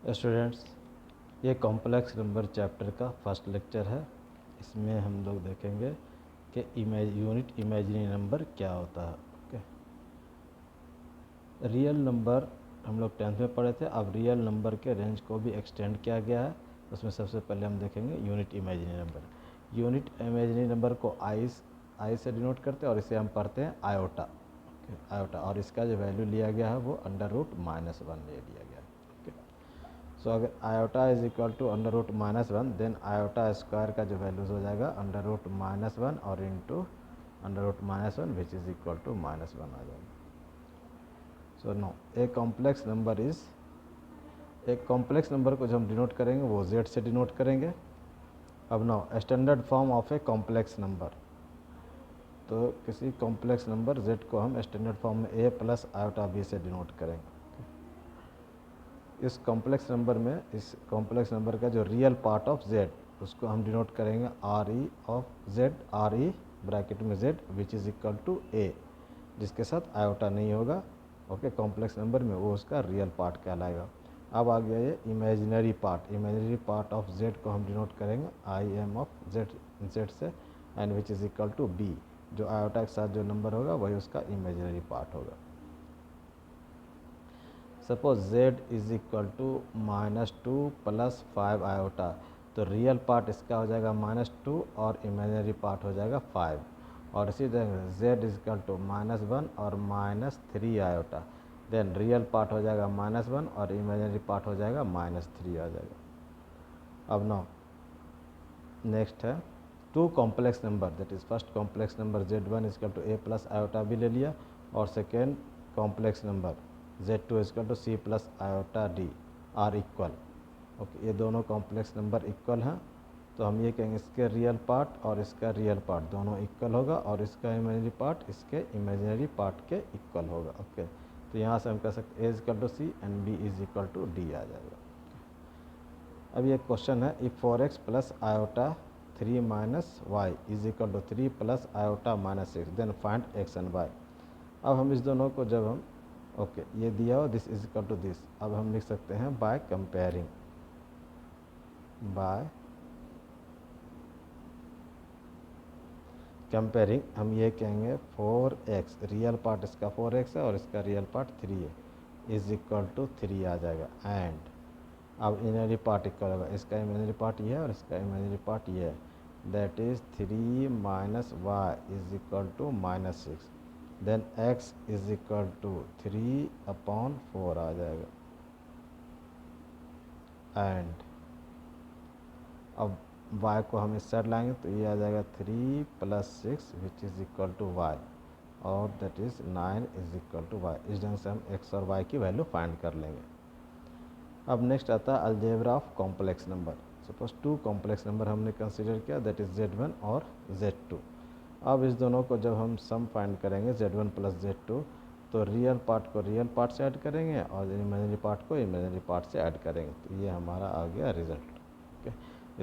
Students, ये complex number chapter का first lecture है। इसमें हम लोग देखेंगे कि यूनिट इमेजिनरी नंबर क्या होता है। ओके, रियल नंबर हम लोग 10th में पढ़े थे। अब रियल नंबर के रेंज को भी एक्सटेंड किया गया है। उसमें सबसे पहले हम देखेंगे unit imaginary number. Unit imaginary number को आई से डिनोट करते हैं और इसे हम पढ़ते हैं आयोटा। आयोटा, और इसका जो वैल्यू लिया गया है वो √-1 ले लिया गया है। सो अगर iota is equal to √-1, then iota square का जो वैल्यूज हो जाएगा √-1 और into √-1 which is equal to -1 आ जाएगा। सो नो, एक कॉम्प्लेक्स नंबर को जो हम डिनोट करेंगे वो z से डिनोट करेंगे। अब now, standard form of a complex number, तो किसी कॉम्प्लेक्स नंबर z को हम स्टैंडर्ड फॉर्म में a + आयोटा b से डिनोट करेंगे। इस कॉम्प्लेक्स नंबर का जो रियल पार्ट ऑफ z, उसको हम डिनोट करेंगे RE of z, RE bracket में z which is equal to a, जिसके साथ आयोटा नहीं होगा। ओके, कॉम्प्लेक्स नंबर में वो उसका रियल पार्ट कहलाएगा। अब आ गया ये इमेजिनरी पार्ट ऑफ z को हम डिनोट करेंगे IM ऑफ z से, and which is equal to b, जो आयोटा के साथ जो नंबर होगा वही उसका इमेजिनरी पार्ट होगा। Suppose z is equal to -2 + 5 iota, तो रियल पार्ट इसका हो जाएगा -2 और इमेजिनरी पार्ट हो जाएगा 5। और इसी तरह z इज इक्वल टू -1 और -3 आयोटा, देन रियल पार्ट हो जाएगा -1 और इमेजिनरी पार्ट हो जाएगा -3 आ जाएगा। अब नो, नेक्स्ट है two complex number, that is first complex number z1 is equal to a + iota b ले लिया, और second complex number z2 is equal to c + iota d are equal. Okay, ये दोनों कॉम्प्लेक्स नंबर इक्वल हैं, तो हम ये कहेंगे इसके रियल पार्ट और इसका रियल पार्ट दोनों इक्वल होगा, और इसका इमेजिनरी पार्ट इसके इमेजिनरी पार्ट के इक्वल होगा। ओके, तो यहाँ से हम कह सकते a is equal to c and b is equal to d आ जाएगा। अब ये क्वेश्चन है, if 4x + iota 3 - y is equal to 3 + iota -6, then find x and y। अब हम इस दोनों को जब हम ये दिया हो this is equal to this, अब हम लिख सकते हैं बाय कंपेयरिंग हम ये कहेंगे 4x, रियल पार्ट इसका 4x है और इसका रियल पार्ट 3 है, इज इक्वल टू 3 आ जाएगा। एंड अब इमेजिनरी पार्ट इक्वल होगा, इसका इमेजिनरी पार्ट ये है और इसका इमेजिनरी पार्ट ये है, that is 3 - y is equal to -6, then x is equal to 3/4 आ जाएगा। एंड अब y को हम इस साइड लाएंगे तो ये आ जाएगा 3 + 6 which is equal to y, और that is 9 is equal to y। इस ढंग से हम x और y की वैल्यू फाइंड कर लेंगे। अब नेक्स्ट आता है algebra of complex number. Suppose two complex number हमने कंसिडर किया, दैट इज़ z1 और z2। अब इस दोनों को जब हम सम फाइंड करेंगे z1 + z2, तो रियल पार्ट को रियल पार्ट से ऐड करेंगे और इमेजिनरी पार्ट को इमेजिनरी पार्ट से ऐड करेंगे, तो ये हमारा आ गया रिजल्ट। ओके,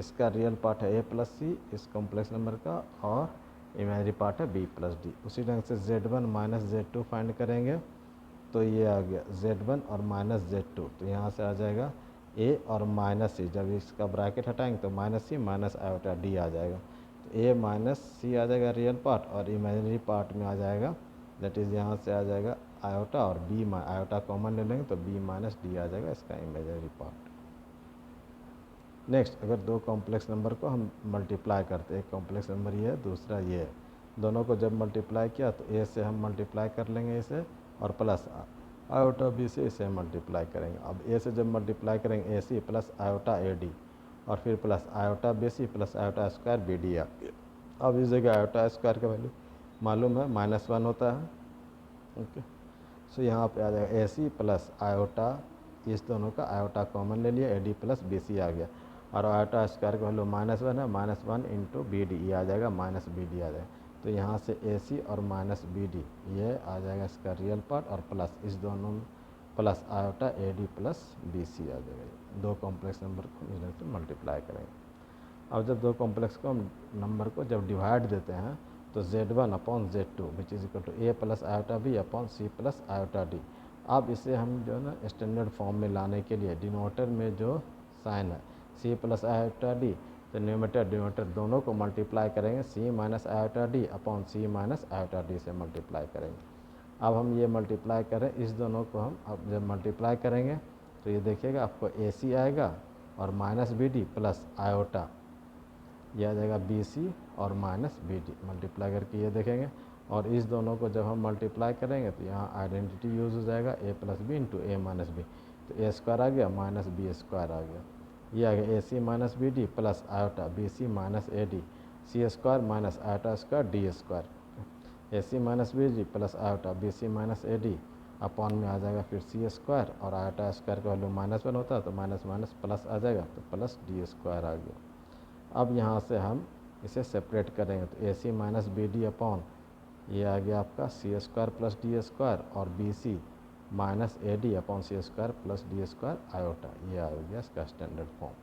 इसका रियल पार्ट है a + c इस कॉम्प्लेक्स नंबर का, और इमेजिनरी पार्ट है b + d। उसी ढंग से z1 - z2 फाइंड करेंगे, तो ये आ गया z1 और -z2, तो यहाँ से आ जाएगा a और -c, जब इसका ब्रैकेट हटाएंगे तो -c - आयोटा d आ जाएगा, तो a - c आ जाएगा रियल पार्ट, और इमेजिनरी पार्ट में आ जाएगा दैट इज़ यहाँ से आ जाएगा आयोटा, और b आयोटा कॉमन ले लेंगे तो b - d आ जाएगा इसका इमेजिनरी पार्ट। नेक्स्ट, अगर दो कॉम्प्लेक्स नंबर को हम मल्टीप्लाई करते हैं, एक कॉम्प्लेक्स नंबर ये है, दूसरा ये है, दोनों को जब मल्टीप्लाई किया तो a से हम मल्टीप्लाई कर लेंगे इसे, और प्लस आयोटा b से इसे मल्टीप्लाई करेंगे। अब a से जब मल्टीप्लाई करेंगे AC + आयोटा AD, और फिर plus iota BC + iota square BD आ गया। अब इस जगह आयोटा स्क्वायर का वैल्यू मालूम है -1 होता है। ओके, सो यहाँ पे आ जाएगा AC + आयोटा, इस दोनों का आयोटा कॉमन ले लिया, AD + BC आ गया, और आयोटा स्क्वायर का वैल्यू -1 है, -1 इंटू BD, ये आ जाएगा -BD आ जाएगा। तो यहाँ से AC और -BD ये आ जाएगा इसका रियल पार्ट, और प्लस इस दोनों में प्लस आयोटा AD + BC आ जाएगा। दो कॉम्प्लेक्स नंबर को इधर से मल्टीप्लाई करेंगे। अब जब दो कॉम्प्लेक्स को हम नंबर को जब डिवाइड देते हैं, तो z1/z2 which is equal to a + iota b upon c + iota d, अब इसे हम जो है ना स्टैंडर्ड फॉर्म में लाने के लिए डिनोटर में जो साइन है सी प्लस आयोटा डी, तो न्यूमरेटर डिनोटर दोनों को मल्टीप्लाई करेंगे सी माइनस आयोटा डी अपॉन सी माइनस आयोटा डी से मल्टीप्लाई करेंगे। अब हम ये मल्टीप्लाई करें इस दोनों को, हम अब जब मल्टीप्लाई करेंगे तो ये देखिएगा आपको ए सी आएगा और minus B D plus iota, ये आ जाएगा बी सी और माइनस बी डी, मल्टीप्लाई करके ये देखेंगे। और इस दोनों को जब हम मल्टीप्लाई करेंगे तो यहाँ आइडेंटिटी यूज़ हो जाएगा ए प्लस बी इंटू ए माइनस बी, तो ए स्क्वायर आ गया माइनस बी स्क्वायर आ गया, ये आ गया A C minus B D plus iota B C minus A D C square minus iota square D square, A C minus B D plus iota B C minus A D upon में आ जाएगा फिर C square, और iota square का value minus one होता है तो minus minus plus आ जाएगा तो प्लस डी स्क्वायर आ गया। अब यहाँ से हम इसे सेपरेट करेंगे तो a C minus B d upon ये आ गया आपका c square plus d square और b C minus A D upon c square plus d square iota, ये आ गया इसका स्टैंडर्ड फॉर्म।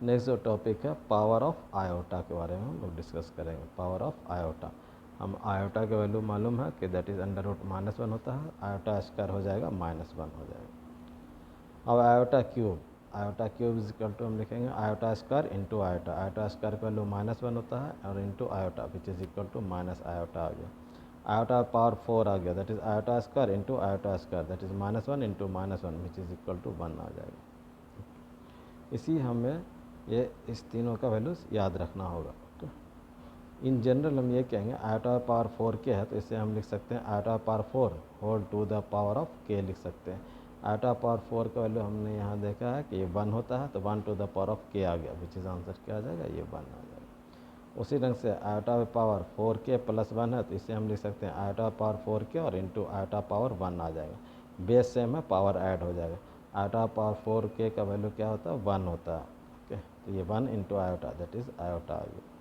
नेक्स्ट जो टॉपिक है पावर ऑफ आयोटा के बारे में हम लोग डिस्कस करेंगे। पावर ऑफ आयोटा, हम आयोटा का वैल्यू मालूम है कि that is under root minus one होता है, आयोटा स्क्वायर हो जाएगा माइनस वन हो जाएगा। अब iota cube is equal to हम लिखेंगे iota square into iota, iota square का वैल्यू माइनस वन होता है और into iota which is equal to minus iota आ गया। आयोटा पावर 4 आ गया that is iota square into iota square that is minus one into minus one which is equal to 1 आ जाएगा। इसी हमें ये इस तीनों का वैल्यूज़ याद रखना होगा। तो इन जनरल हम ये कहेंगे आयोटा पावर 4 के है तो इसे हम लिख सकते हैं iota power 4 whole to the power of के लिख सकते हैं। आयोटा पावर 4 का वैल्यू हमने यहाँ देखा है कि ये 1 होता है तो 1 टू द पावर ऑफ के आ गया विच इज़ आंसर क्या आ जाएगा, ये 1 आ जाएगा। उसी ढंग से आयोटा पावर 4 के प्लस 1 है तो इसे हम लिख सकते हैं आयोटा पावर 4 के और इंटू आयोटा पावर 1 आ जाएगा, बेस सेम है पावर ऐड हो जाएगा। आयोटा पावर 4 के का वैल्यू क्या होता है 1 होता है, ओके, तो ये 1 into iota that is iota आ गया।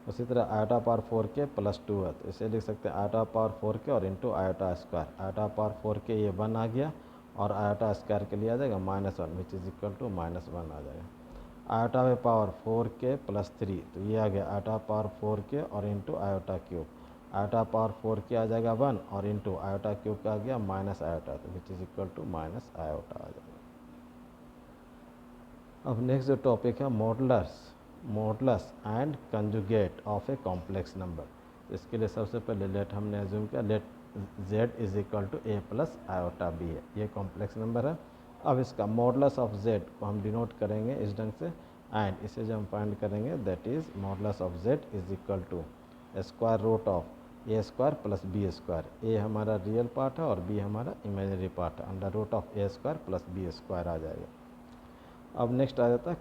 उसी तरह आयोटा पावर 4 के प्लस 2 है तो इसे लिख सकते हैं आयोटा पावर 4 के और into iota square, iota power 4 के ये 1 आ गया और आयोटा स्क्वायर के लिए आ जाएगा minus one which is equal to minus one आ जाएगा। आयोटा में पावर 4 के प्लस 3 तो ये आ गया आयोटा पावर 4 के और into iota cube, iota power 4 के आ जाएगा 1 और इंटू आयोटा क्यूब का आ गया माइनस आयोटा तो which is equal to minus iota आ जाएगा। अब नेक्स्ट जो टॉपिक है modulus and conjugate of a complex number. तो इसके लिए सबसे पहले लेट हमने एज्यूम किया let z is equal to a plus iota b है, ये कॉम्प्लेक्स नंबर है। अब इसका मॉडुलस ऑफ z को हम डिनोट करेंगे इस ढंग से, एंड इसे जब हम फाइंड करेंगे that is modulus of z is equal to square root of a square plus b square, a हमारा रियल पार्ट है और बी हमारा इमेजिनरी पार्ट है, under root of a square plus b square आ जाएगा। अब next आ जाता है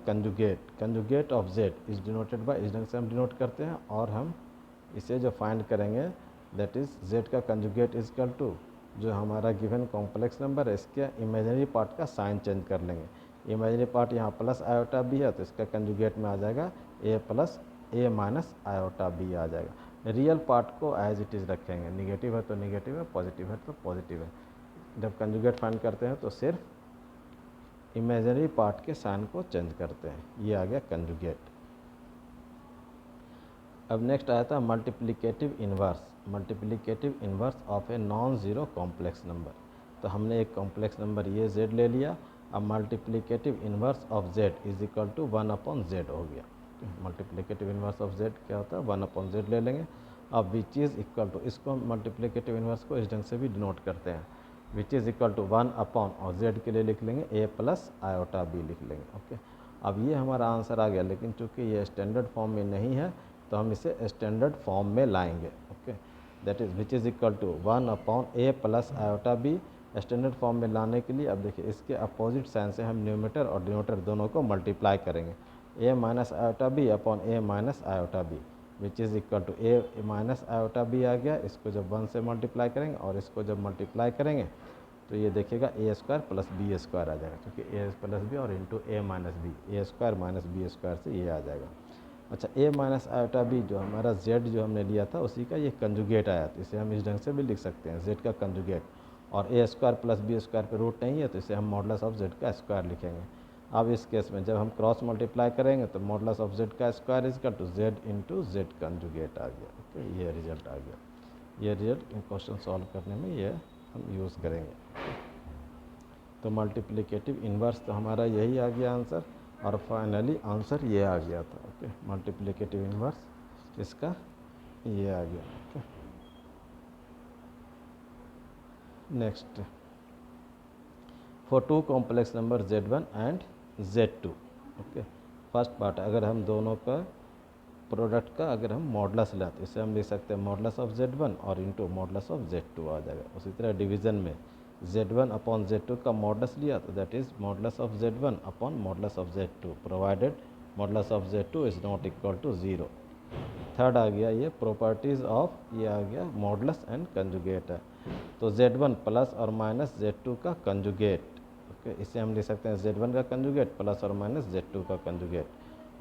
conjugate of z is denoted by, इस ढंग से हम डिनोट करते हैं और हम इसे जो फाइंड करेंगे दैट इज़ z का कंजुगेट इज इक्वल टू जो हमारा गिवन कॉम्प्लेक्स नंबर है इसके इमेजिनरी पार्ट का साइन चेंज कर लेंगे। इमेजिनरी पार्ट यहाँ प्लस आयोटा बी है तो इसका कंजुगेट में आ जाएगा ए प्लस ए माइनस आयोटा बी आ जाएगा। रियल पार्ट को एज इट इज़ रखेंगे, निगेटिव है तो निगेटिव है, पॉजिटिव है तो पॉजिटिव है। जब कंजुगेट फाइंड करते हैं तो सिर्फ इमेजिनरी पार्ट के साइन को चेंज करते हैं, ये आ गया कंजुगेट। अब नेक्स्ट आया था multiplicative inverse of a non zero complex number. तो हमने एक कॉम्प्लेक्स नंबर ये z ले लिया, अब multiplicative inverse of z is equal to 1/z हो गया। मल्टीप्लिकेटिव इन्वर्स ऑफ z क्या होता है 1/z ले लेंगे। अब विच इज़ इक्वल टू, इसको मल्टीप्लिकेटिव इन्वर्स को इस ढंग से भी डिनोट करते हैं, विच इज़ इक्वल टू 1/, और z के लिए लिख लेंगे a प्लस आयोटा b लिख लेंगे, ओके। अब ये हमारा आंसर आ गया, लेकिन चूंकि ये स्टैंडर्ड फॉर्म में नहीं है तो हम इसे स्टैंडर्ड फॉर्म में लाएंगे, okay. That is which is equal to 1/a plus iota b. Standard form में लाने के लिए अब देखिए इसके अपोजिट साइन से हम न्यूमरेटर और डिनोटर दोनों को मल्टीप्लाई करेंगे, a minus iota b upon a minus iota b which is equal to a minus iota b आ गया। इसको जब 1 से मल्टीप्लाई करेंगे और इसको जब मल्टीप्लाई करेंगे तो ये देखिएगा ए स्क्वायर प्लस बी स्क्वायर आ जाएगा, क्योंकि ए प्लस बी और इंटू ए माइनस बी, ए स्क्वायर माइनस बी स्क्वायर से ये आ जाएगा। अच्छा, ए माइनस आयोटा बी जो हमारा जेड जो हमने लिया था उसी का ये कंजुगेट आया, तो इसे हम इस ढंग से भी लिख सकते हैं जेड का कंजुगेट, और ए स्क्वायर प्लस बी स्क्वायर पे रूट नहीं है तो इसे हम मॉडुलस ऑफ जेड का स्क्वायर लिखेंगे। अब इस केस में जब हम क्रॉस मल्टीप्लाई करेंगे तो मॉडुलस ऑफ जेड का square is equal to z into z conjugate आ गया, ओके। ये रिजल्ट आ गया, ये रिजल्ट इन क्वेश्चन सॉल्व करने में ये हम यूज़ करेंगे। तो मल्टीप्लिकेटिव इन्वर्स तो हमारा यही आ गया आंसर, और फाइनली आंसर ये आ गया था। ओके, मल्टीप्लिकेटिव इन्वर्स इसका ये आ गया। Okay, next, for two complex number Z1 and Z2। Okay, first part, अगर हम दोनों का प्रोडक्ट का अगर हम मॉडलस लें तो इसे हम लिख सकते हैं मॉडलस ऑफ Z1 और इंटू मॉडलस ऑफ Z2 आ जाएगा। उसी तरह डिवीज़न में Z1 अपॉन Z2 का मॉडलस लिया तो that is modulus of Z1 upon modulus of Z2 provided modulus of Z2 is not equal to 0। Third आ गया ये प्रॉपर्टीज़ ऑफ, ये आ गया मॉडलस एंड कंजुगेट है। तो Z1 प्लस और माइनस Z2 का कंजुगेट। ओके, इसे हम लिख सकते हैं Z1 का कंजुगेट प्लस और माइनस Z2 का कंजुगेट।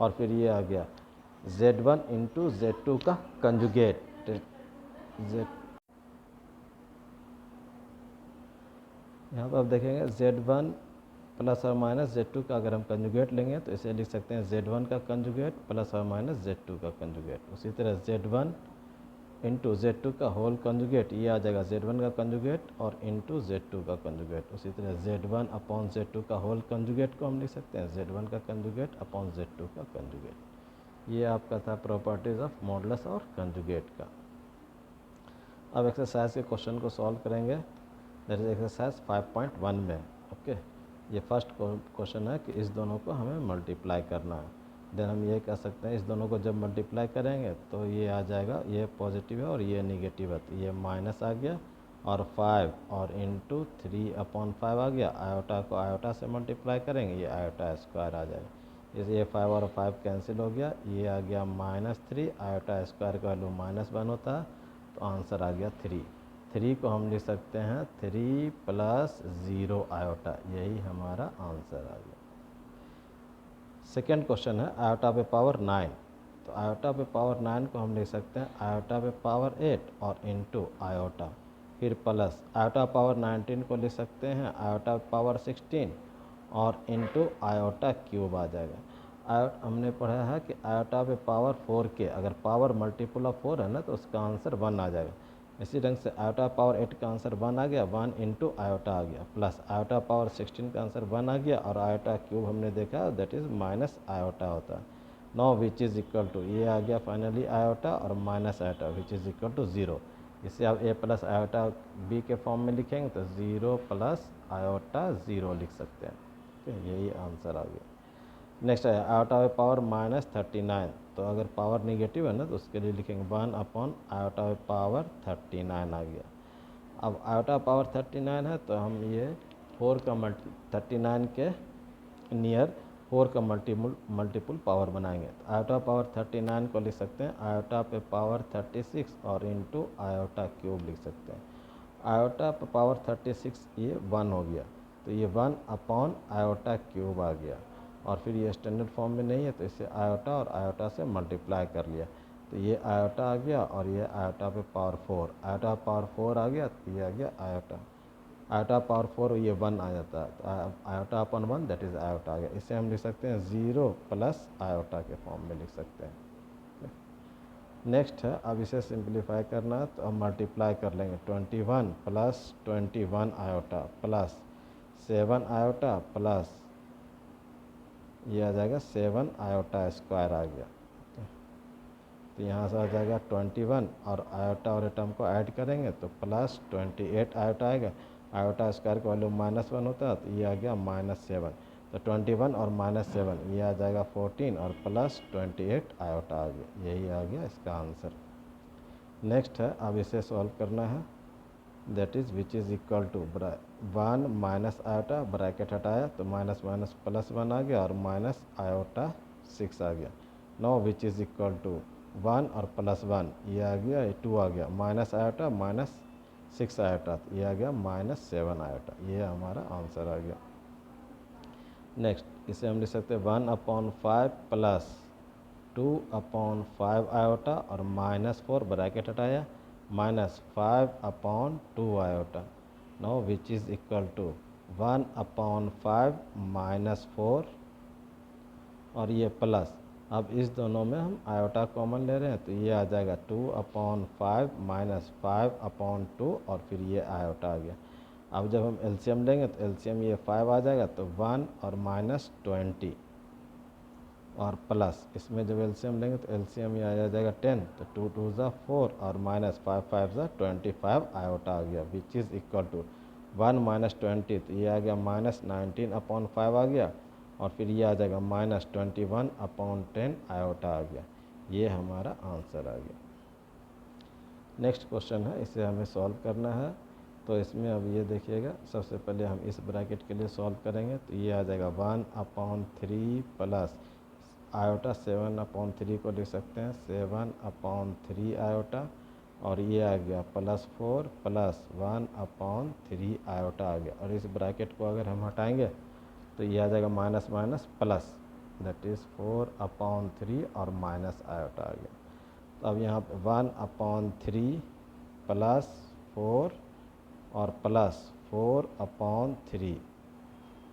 और फिर ये आ गया Z1 इंटू Z2 का कंजुगेट। Z यहाँ पर आप देखेंगे Z1 प्लस और माइनस Z2 का अगर हम कंजुगेट लेंगे तो इसे लिख सकते हैं Z1 का कंजुगेट प्लस और माइनस Z2 का कंजुगेट। उसी तरह Z1 इंटू Z2 का होल कंजुगेट, ये आ जाएगा Z1 का कंजुगेट और इंटू Z2 का कंजुगेट। उसी तरह Z1 अपॉन Z2 का होल कंजुगेट को हम लिख सकते हैं Z1 का कंजुगेट अपॉन Z2 का कंजुगेट। ये आपका था प्रॉपर्टीज़ ऑफ मॉडलस और कंजुगेट का। अब एक्सरसाइज के क्वेश्चन को सॉल्व करेंगे, दैट इज एक्सरसाइज 5.1 में। ओके, ये फर्स्ट क्वेश्चन है कि इस दोनों को हमें मल्टीप्लाई करना है। देन हम ये कह सकते हैं इस दोनों को जब मल्टीप्लाई करेंगे तो ये आ जाएगा, ये पॉजिटिव है और ये निगेटिव है, तो ये माइनस आ गया और 5 और इंटू 3/5 आ गया। आयोटा को आयोटा से मल्टीप्लाई करेंगे, ये आयोटा स्क्वायर आ जाएगा। जैसे ये 5 और 5 कैंसिल हो गया, ये आ गया -3, आयोटा स्क्वायर का वैल्यू -1 होता है, तो आंसर आ गया 3। 3 को हम लिख सकते हैं 3 + 0 आयोटा, यही हमारा आंसर आ गया। सेकेंड क्वेश्चन है आयोटा पे पावर 9, तो आयोटा पे पावर 9 को हम लिख सकते हैं आयोटा पे पावर 8 और इंटू आयोटा, फिर प्लस आयोटा पावर 19 को लिख सकते हैं आयोटा पावर 16 और इंटू आयोटा क्यूब आ जाएगा। हमने पढ़ा है कि आयोटा पे पावर 4 के अगर पावर मल्टीपल ऑफ 4 है ना तो उसका आंसर 1 आ जाएगा। इसी ढंग से आयोटा पावर 8 का आंसर 1 आ गया, 1 इंटू आयोटा आ गया, प्लस आयोटा पावर 16 का आंसर 1 आ गया और आयोटा क्यूब हमने देखा दैट इज़ माइनस आयोटा होता है। Now which is equal to, ये आ गया फाइनली आयोटा और minus iota which is equal to 0। इसे आप a प्लस आयोटा b के फॉर्म में लिखेंगे तो 0 प्लस आयोटा 0 लिख सकते हैं। ओके, यही आंसर आ गया। नेक्स्ट है आयोटा पे पावर -39, तो अगर पावर निगेटिव है ना तो उसके लिए लिखेंगे 1 अपॉन आयोटा पे पावर 39 आ गया। अब आयोटा पावर 39 है तो हम ये 4 का 39 के नियर 4 का मल्टीपल पावर बनाएंगे, तो आयोटा पावर 39 को लिख सकते हैं आयोटा पे पावर 36 और इंटू आयोटा क्यूब लिख सकते हैं। आयोटा पे पावर 36 ये 1 हो गया, तो ये 1 अपॉन आयोटा क्यूब आ गया, और फिर ये स्टैंडर्ड फॉर्म में नहीं है तो इसे आयोटा और आयोटा से मल्टीप्लाई कर लिया, तो ये आयोटा आ गया और ये आयोटा पे पावर 4, आयोटा पावर 4 आ गया तो ये आ गया आयोटा, आयोटा पावर 4 ये 1 आ जाता है, तो iota upon 1 that is iota आ गया। इसे हम लिख सकते हैं 0 प्लस आयोटा के फॉर्म में लिख सकते हैं। नेक्स्ट है, अब इसे सिंप्लीफाई करना है तो अब मल्टीप्लाई कर लेंगे 21 plus 21 iota plus 7 iota plus ये आ जाएगा 7 आयोटा स्क्वायर आ गया। तो यहाँ से आ जाएगा 21 और आयोटा और एटम को ऐड करेंगे तो प्लस 28 आयोटा आएगा, आयोटा स्क्वायर का वैल्यू -1 होता है तो ये आ गया -7, तो 21 और -7 ये आ जाएगा 14 और प्लस 28 आयोटा आ गया, यही आ गया इसका आंसर। नेक्स्ट है, अब इसे सॉल्व करना है, that is which is equal to 1 minus iota, bracket हटाया तो माइनस माइनस प्लस 1 आ गया और माइनस आयोटा 6 आ गया। Now which is equal to 1 और प्लस 1 ये आ गया, ये 2 आ गया, माइनस आयोटा -6 आयोटा तो ये आ गया -7 आयोटा, ये हमारा आंसर आ गया। नेक्स्ट इसे हम लिख सकते हैं 1/5 प्लस 2/5 आयोटा और -4 ब्रैकेट हटाया -5/2 iota. Now which is equal to 1/5 -4 और ये प्लस अब इस दोनों में हम आयोटा कॉमन ले रहे हैं तो ये आ जाएगा 2/5 माइनस 5/2 और फिर ये आयोटा आ गया। अब जब हम एलसीएम लेंगे तो एलसीएम ये 5 आ जाएगा तो 1 और माइनस 20 और प्लस इसमें जब एलसीएम लेंगे तो एलसीएम ये आ जाएगा 10 तो 2 2 ज़ा 4 और माइनस 5 5 ज़ा 25 आयोटा आ गया which is equal to 1 minus 20 तो ये आ गया माइनस 19/5 आ गया और फिर ये आ जाएगा माइनस 21/10 आयोटा आ गया। ये हमारा आंसर आ गया। नेक्स्ट क्वेश्चन है, इसे हमें सॉल्व करना है। तो इसमें अब ये देखिएगा, सबसे पहले हम इस ब्रैकेट के लिए सॉल्व करेंगे तो ये आ जाएगा 1/3 प्लस आयोटा 7/3 को लिख सकते हैं 7/3 आयोटा और ये आ गया प्लस 4 प्लस 1/3 आयोटा आ गया। और इस ब्रैकेट को अगर हम हटाएंगे तो ये आ जाएगा minus minus plus, that is 4/3 और माइनस आयोटा आ गया। तो अब यहाँ पे 1/3 प्लस 4 और प्लस 4/3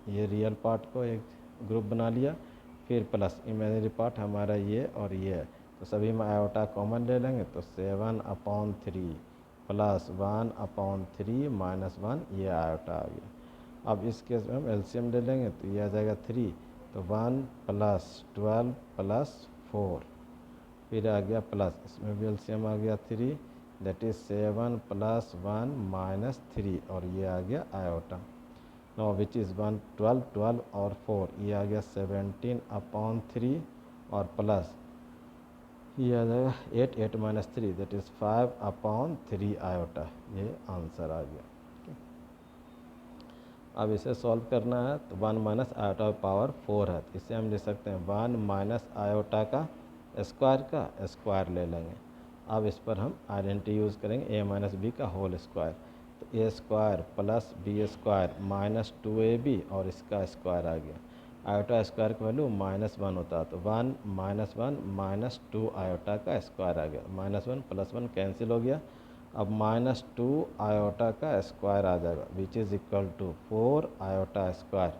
ये रियल पार्ट को एक ग्रुप बना लिया, फिर प्लस इमेजिनरी पार्ट हमारा ये और ये है। तो सभी में आयोटा कॉमन ले लेंगे तो 7/3 प्लस 1/3 माइनस 1 ये आयोटा आ गया। अब इस केस में हम एलसीएम ले लेंगे तो ये आ जाएगा 3 तो 1 प्लस 12 प्लस 4 फिर आ गया प्लस, इसमें भी एलसीएम आ गया 3 दैट इज़ 7 प्लस 1 माइनस 3 और ये आ गया आयोटा। नो विच इज़ 1 12 12 और 4 ये आ गया 17/3 और प्लस ये आ जाएगा 8 8 माइनस 3 दैट इज़ 5/3 आयोटा। ये आंसर आ गया। अब इसे सॉल्व करना है तो 1 माइनस आयोटा पावर 4 है तो इसे हम लिख सकते हैं 1 माइनस आयोटा का स्क्वायर ले लेंगे। अब इस पर हम आइडेंटिटी यूज़ करेंगे a माइनस बी का होल स्क्वायर तो a square plus b square minus 2ab और इसका स्क्वायर आ गया। आयोटा स्क्वायर का वैल्यू -1 होता है तो 1 माइनस 1 माइनस 2 आयोटा का स्क्वायर आ गया। -1 प्लस 1 कैंसिल हो गया। अब -2 आयोटा का स्क्वायर आ जाएगा which is equal to 4 iota square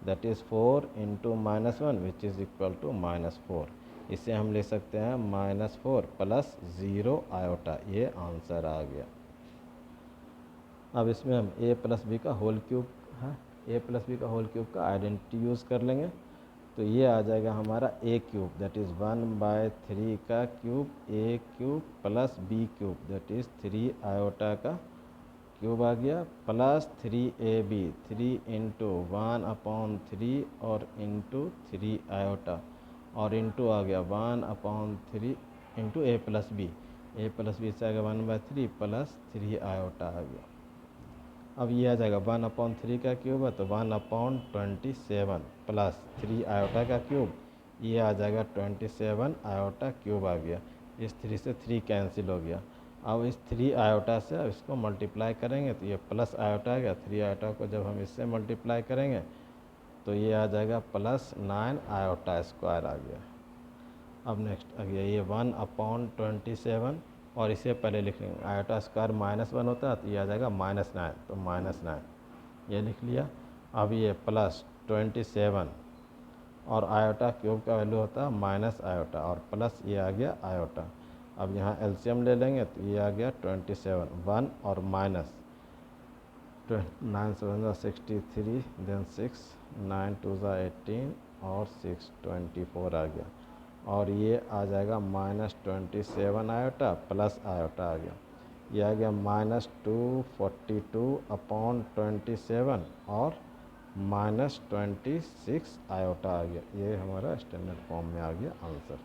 that is 4 into -1 which is equal to -4। इसे हम ले सकते हैं -4 प्लस 0 आयोटा। ये आंसर आ गया। अब इसमें हम a प्लस बी का होल क्यूब है, a प्लस बी का होल क्यूब का आइडेंटिटी यूज़ कर लेंगे तो ये आ जाएगा हमारा a क्यूब दैट इज़ 1/3 का cube a cube plus b cube that is 3 iota का क्यूब आ गया प्लस 3ab 3 इंटू 1/3 और इंटू 3 आयोटा और इंटू आ गया 1/3 इंटू a प्लस बी से आ गया 1/3 प्लस 3 आयोटा आ गया। अब ये आ जाएगा 1/3 का क्यूब है तो 1/27 प्लस 3 आयोटा का क्यूब ये आ जाएगा 27 आयोटा क्यूब आ गया। इस 3 से 3 कैंसिल हो गया। अब इस 3 आयोटा से अब इसको मल्टीप्लाई करेंगे तो ये प्लस आयोटा आ गया। 3 आयोटा को जब हम इससे मल्टीप्लाई करेंगे तो ये आ जाएगा प्लस 9 आयोटा स्क्वायर आ गया। अब नेक्स्ट आ गया ये 1/27 और इसे पहले लिख लेंगे आयोटा स्क्वायर -1 होता है तो ये आ जाएगा -9 तो -9 ये लिख लिया। अब ये प्लस 27 और आयोटा क्यूब का वैल्यू होता है माइनस आयोटा और प्लस ये आ गया आयोटा। अब यहाँ एलसीएम ले लेंगे तो ये आ गया 27 1 और माइनस 9 7 63 देन 6 9 2 18 और 6 24 आ गया और ये आ जाएगा -27 आयोटा प्लस आयोटा आ गया। ये आ गया -242/27 और -26 आयोटा आ गया। ये हमारा स्टैंडर्ड फॉर्म में आ गया आंसर।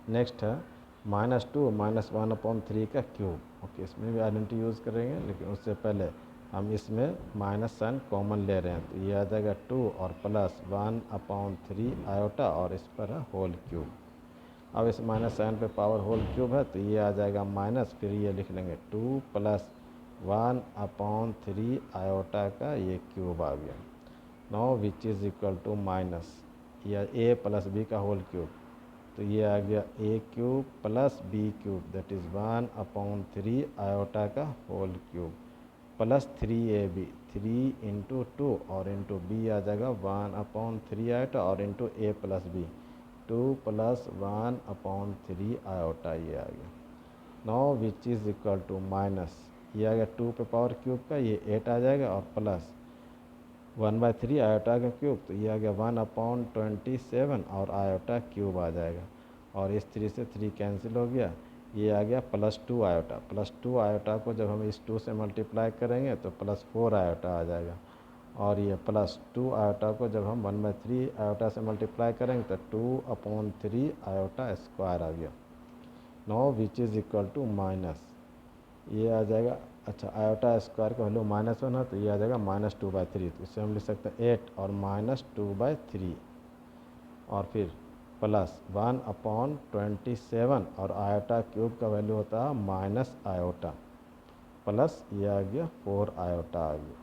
नेक्स्ट है -2 -1/3 का क्यूब। ओके, इसमें भी आइडेंटिटी यूज़ करेंगे लेकिन उससे पहले हम इसमें माइनस साइन कॉमन ले रहे हैं तो ये आ जाएगा 2 और प्लस 1/3 आयोटा और इस पर है होल क्यूब। अब इस माइनस साइन पे पावर होल क्यूब है तो ये आ जाएगा माइनस, फिर ये लिख लेंगे 2 प्लस 1/3 आयोटा का ये क्यूब आ गया। Now which is equal to minus या a प्लस बी का होल क्यूब तो ये आ गया a cube plus b cube that is 1/3 iota का whole cube plus 3ab 3 into 2 और इंटू बी आ जाएगा 1/3 आयोटा और into a plus b 2 plus 1/3 iota, ये आ गया। Now which is equal to minus, ये आ गया 2 पे पावर क्यूब का, ये 8 आ जाएगा, और प्लस 1/3 आयोटा का क्यूब, तो ये आ गया 1/27 और आयोटा क्यूब आ जाएगा। और इस 3 से 3 कैंसिल हो गया, ये आ गया +2 आयोटा। +2 आयोटा को जब हम इस 2 से मल्टीप्लाई करेंगे तो +4 आयोटा आ जाएगा। और ये +2 आयोटा को जब हम 1/3 आयोटा से मल्टीप्लाई करेंगे तो 2/3 आयोटा स्क्वायर आ गया। Now which is equal to minus, ये आ जाएगा, अच्छा आयोटा स्क्वायर का वैल्यू -1 है तो ये आ जाएगा -2/3, तो इससे हम लिख सकते हैं 8 और -2/3, और फिर प्लस 1/27 और आयोटा क्यूब का वैल्यू होता है माइनस आयोटा, प्लस ये आ गया 4 आयोटा आ गया।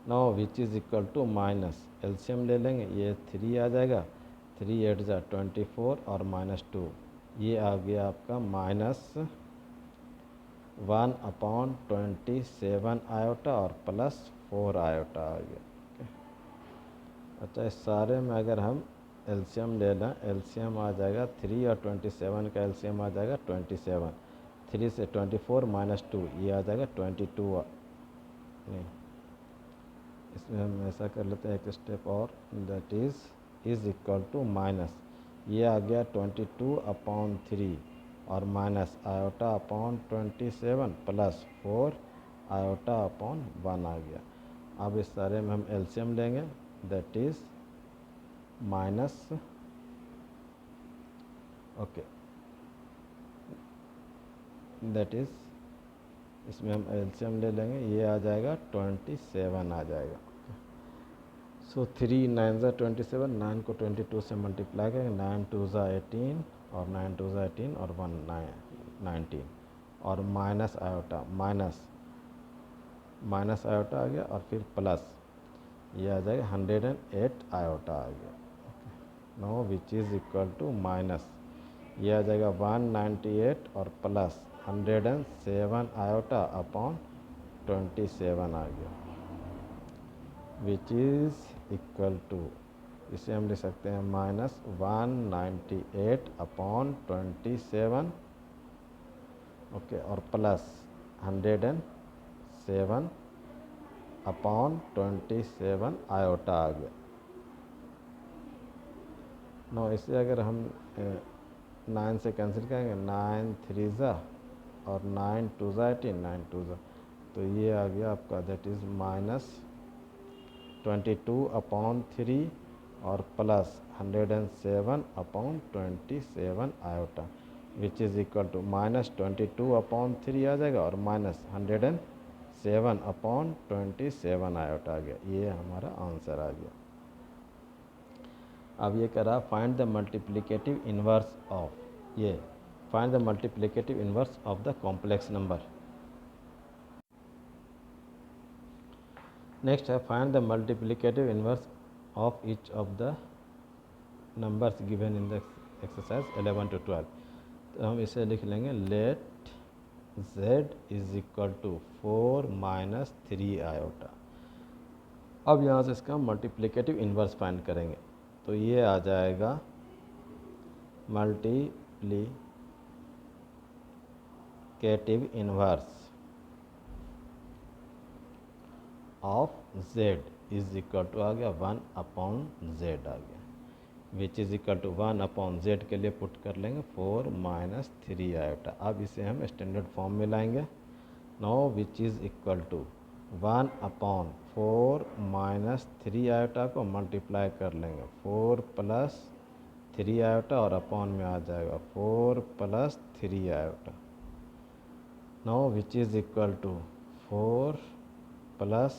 Now which is equal to minus, LCM ले लेंगे, ये 3 आ जाएगा, 3 8 जा 24 और -2, ये आ गया आपका -1/27 आयोटा और +4 आयोटा आ गया। अच्छा, इस सारे में अगर हम एलसीएम ले लें, एलसीएम आ जाएगा 3 और 27 का एलसीएम आ जाएगा 27, 3 से 24 -2, ये आ जाएगा 22, नहीं इसमें हम ऐसा कर लेते हैं एक स्टेप और, that is equal to minus, ये आ गया 22/3 और minus iota upon 27 plus 4 iota upon 1 आ गया। अब इस सारे में हम एलसीएम लेंगे, that is minus, okay, that is, इसमें हम एलसीएम ले लेंगे, ये आ जाएगा 27 आ जाएगा। सो 3 9 ज़ा 27, 9 को 22 से मल्टीप्लाई करेंगे, 9 2 ज़ा 18 और 9 2 ज़ा 18 और 1 19, और माइनस आयोटा, माइनस आयोटा आ गया, और फिर प्लस ये आ जाएगा 108 आयोटा आ गया। Now which is equal to minus, ये आ जाएगा 198 और प्लस 107 आयोटा अपॉन 27 आ गया, विच इज़ इक्वल टू, इसे हम लिख सकते हैं -198 अपॉन 27, ओके, और प्लस 107 अपॉन 27 आयोटा आ गया। नो इसे अगर हम 9 से कैंसिल करेंगे, 9 3 ज़ा और 9 2 ज़ा 18, 9 2 ज़ा, तो ये आ गया आपका, दैट इज़ -22/3 और plus 107 upon 27 iota, which is equal to -22/3 आ जाएगा और -107 अपॉन 27 आयोटा आ गया। ये हमारा आंसर आ गया। अब ये करा find the multiplicative inverse of, ये find the multiplicative inverse of the complex number. Next है find the multiplicative inverse of each of the numbers given in the exercise 11 to 12। तो हम इसे लिख लेंगे, let z is equal to 4 - 3 iota. अब यहाँ से इसका मल्टीप्लिकेटिव इन्वर्स फाइंड करेंगे, तो ये आ जाएगा multiplicative inverse of z is equal to आ गया 1/z आ गया, which is equal to 1/z के लिए पुट कर लेंगे 4 - 3 आयोटा। अब इसे हम स्टैंडर्ड फॉर्म में लाएंगे। Now which is equal to 1/4 - 3 iota को मल्टीप्लाई कर लेंगे 4 + 3 आयोटा, और अपॉन में आ जाएगा 4 + 3 iota. Now which is equal to 4 +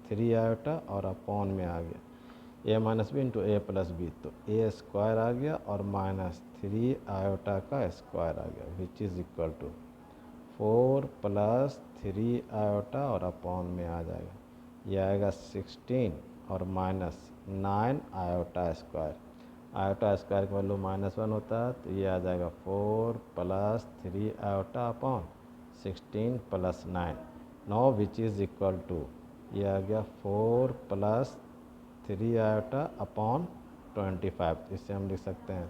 3 iota और अपॉन में आ गया a - b into a + b, तो a स्क्वायर आ गया और -3 आयोटा का स्क्वायर आ गया, which is equal to 4 + 3 iota और अपॉन में आ जाएगा, ये आएगा 16 और -9 आयोटा स्क्वायर। आयोटा स्क्वायर का वैल्यू -1 होता है, तो ये आ जाएगा 4 + 3 iota upon 16 + 9, now which is equal to, ये आ गया 4 + 3 आयोटा अपॉन 25। इससे हम लिख सकते हैं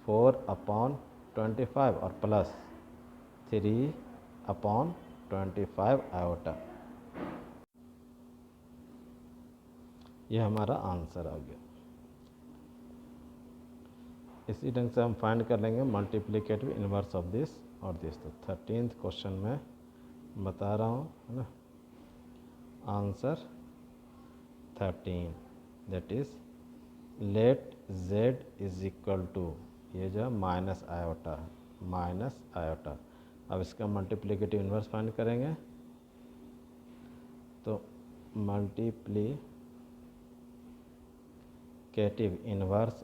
4/25 और प्लस 3/25 आयोटा। ये हमारा आंसर आ गया। इसी ढंग से हम फाइंड कर लेंगे मल्टीप्लिकेटिव इन्वर्स ऑफ दिस और दिस। तो 13th क्वेश्चन में बता रहा हूँ, है ना, answer 13 that is let z is equal to, ये जो माइनस आयोटा है, माइनस आयोटा। अब इसका मल्टीप्लिकेटिव इन्वर्स फाइंड करेंगे, तो multiplicative inverse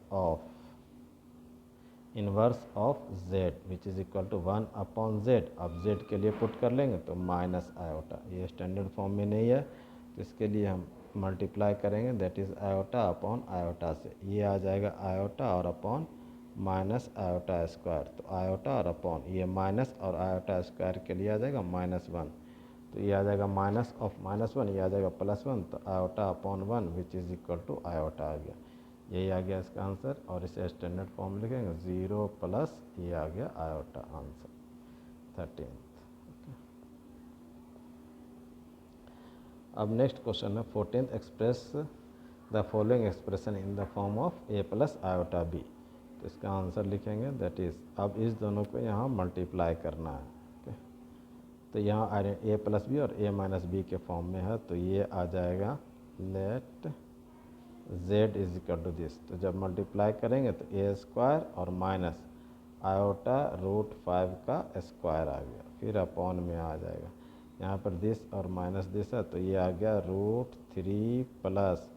of z which is equal to 1/z। अब z के लिए पुट कर लेंगे तो माइनस आयोटा, ये स्टैंडर्ड फॉर्म में नहीं है तो इसके लिए हम मल्टीप्लाई करेंगे, that is iota upon iota से। ये आ जाएगा आयोटा और अपॉन माइनस आयोटा स्क्वायर। तो आयोटा और अपॉन, ये माइनस और आयोटा स्क्वायर के लिए आ जाएगा -1। तो ये आ जाएगा माइनस ऑफ -1, ये आ जाएगा +1। तो iota upon 1 which is equal to iota आ गया। यही आ गया इसका आंसर। और इसे स्टैंडर्ड फॉर्म में लिखेंगे 0 प्लस ये आ गया आयोटा, आंसर 13th। अब नेक्स्ट क्वेश्चन है 14th, express the following expression in the form of a plus iota b। तो इसका आंसर लिखेंगे दैट इज़, अब इस दोनों को यहाँ मल्टीप्लाई करना है। ओके, तो यहाँ a प्लस बी और a माइनस बी के फॉर्म में है, तो ये आ जाएगा let z is equal to this. तो जब मल्टीप्लाई करेंगे तो a स्क्वायर और माइनस आयोटा √5 का स्क्वायर आ गया, फिर अपॉन में आ जाएगा। यहाँ पर दिस और माइनस दिस है, तो ये आ गया √3 प्लस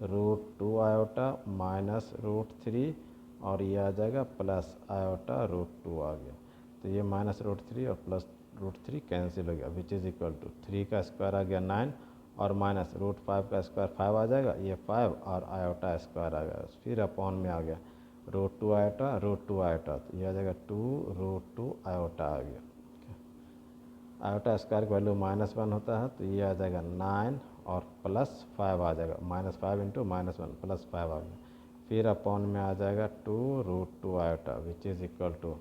√2 आयोटा माइनस √3, और ये आ जाएगा प्लस आयोटा √2 आ गया। तो ये माइनस √3 और प्लस √3 कैंसिल हो गया, विच इज़ इक्वल टू 3 का स्क्वायर आ गया 9 और माइनस √5 का स्क्वायर 5 आ जाएगा, ये 5 और आयोटा स्क्वायर आ गया, फिर अपॉन में आ गया √2 आयोटा √2 आयोटा। तो ये आ जाएगा 2 √2 आयोटा आ गया। आयोटा स्क्वायर की वैल्यू -1 होता है, तो ये आ जाएगा 9 और +5 आ जाएगा, -5 इंटू -1 +5 आ गया, फिर अपॉन में आ जाएगा 2 √2 iota which is equal to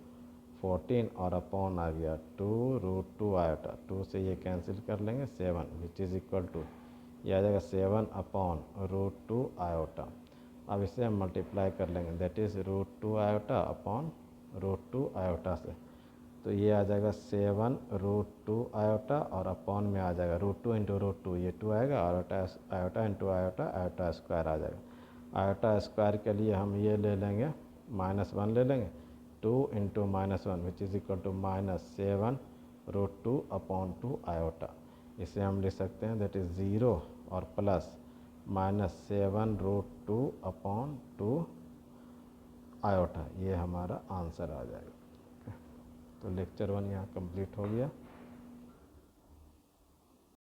14 और अपॉन आ गया 2 √2 आयोटा। 2 से ये कैंसिल कर लेंगे 7 विच इज़ इक्वल टू, ये आ जाएगा 7 अपॉन √2 आयोटा। अब इसे हम मल्टीप्लाई कर लेंगे, that is √2 iota upon √2 iota से। तो ये आ जाएगा 7 √2 आयोटा और अपॉन में आ जाएगा √2 इंटू √2, ये 2 आएगा, और iota into iota, iota square आ जाएगा। आयोटा स्क्वायर के लिए हम ये ले लेंगे -1 ले लेंगे, 2 into -1 which is equal to -7 √2 upon 2 iota. इसे हम लिख सकते हैं दैट इज़ 0 और प्लस -7 √2 अपॉन 2 आयोटा। ये हमारा आंसर आ जाएगा। तो लेक्चर 1 यहाँ कंप्लीट हो गया।